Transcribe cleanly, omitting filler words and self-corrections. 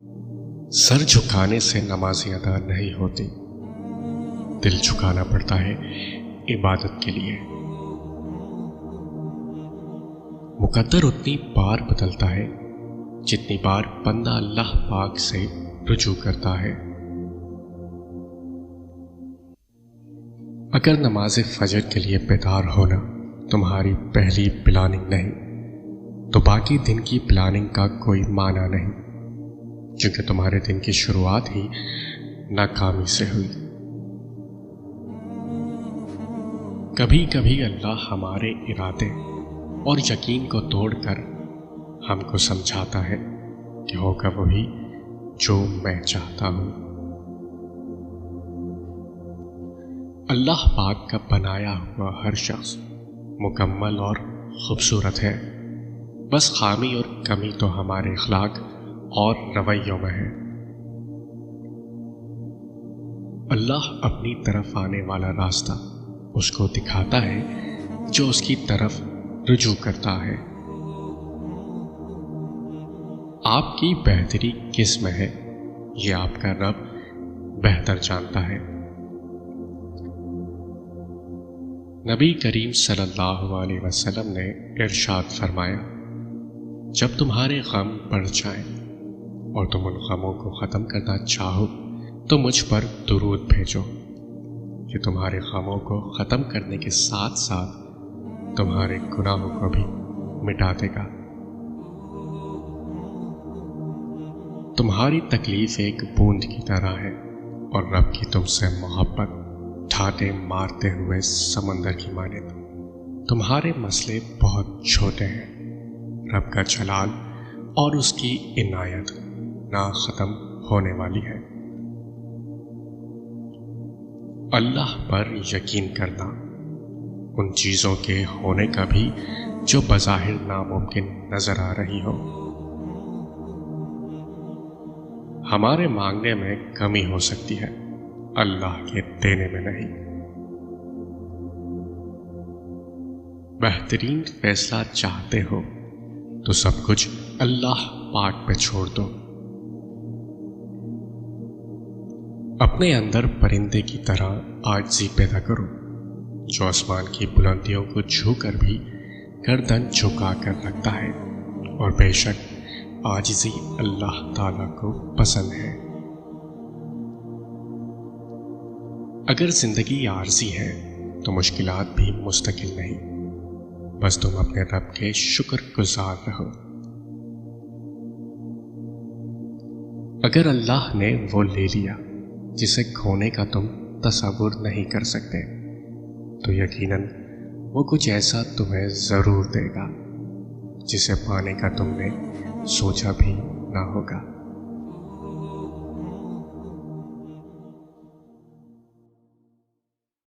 سر جھکانے سے نمازیں ادا نہیں ہوتی، دل جھکانا پڑتا ہے عبادت کے لیے۔ مقدر اتنی بار بدلتا ہے جتنی بار بندہ اللہ پاک سے رجوع کرتا ہے۔ اگر نماز فجر کے لیے بیدار ہونا تمہاری پہلی پلاننگ نہیں تو باقی دن کی پلاننگ کا کوئی معنی نہیں، کیونکہ تمہارے دن کی شروعات ہی ناکامی سے ہوئی۔ کبھی کبھی اللہ ہمارے ارادے اور یقین کو توڑ کر ہم کو سمجھاتا ہے کہ ہوگا وہی جو میں چاہتا ہوں۔ اللہ پاک کا بنایا ہوا ہر شخص مکمل اور خوبصورت ہے، بس خامی اور کمی تو ہمارے اخلاق اور رویوں میں ہے۔ اللہ اپنی طرف آنے والا راستہ اس کو دکھاتا ہے جو اس کی طرف رجوع کرتا ہے۔ آپ کی بہتری کس میں ہے یہ آپ کا رب بہتر جانتا ہے۔ نبی کریم صلی اللہ علیہ وسلم نے ارشاد فرمایا، جب تمہارے غم بڑھ جائیں اور تم ان غموں کو ختم کرنا چاہو تو مجھ پر درود بھیجو، کہ تمہارے غموں کو ختم کرنے کے ساتھ ساتھ تمہارے گناہوں کو بھی مٹا دے گا۔ تمہاری تکلیف ایک بوند کی طرح ہے اور رب کی تم سے محبت ٹھاٹے مارتے ہوئے سمندر کی مانند۔ تمہارے مسئلے بہت چھوٹے ہیں، رب کا جلال اور اس کی عنایت نہ ختم ہونے والی ہے۔ اللہ پر یقین کرنا ان چیزوں کے ہونے کا بھی جو بظاہر ناممکن نظر آ رہی ہو۔ ہمارے مانگنے میں کمی ہو سکتی ہے، اللہ کے دینے میں نہیں۔ بہترین فیصلہ چاہتے ہو تو سب کچھ اللہ پاک پہ چھوڑ دو۔ اپنے اندر پرندے کی طرح عاجزی پیدا کرو جو آسمان کی بلندیوں کو چھو کر بھی گردن جھکا کر رکھتا ہے، اور بے شک عاجزی اللہ تعالیٰ کو پسند ہے۔ اگر زندگی عارضی ہے تو مشکلات بھی مستقل نہیں، بس تم اپنے رب کے شکر گزار رہو۔ اگر اللہ نے وہ لے لیا جسے کھونے کا تم تصور نہیں کر سکتے تو یقیناً وہ کچھ ایسا تمہیں ضرور دے گا جسے پانے کا تم نے سوچا بھی نہ ہوگا۔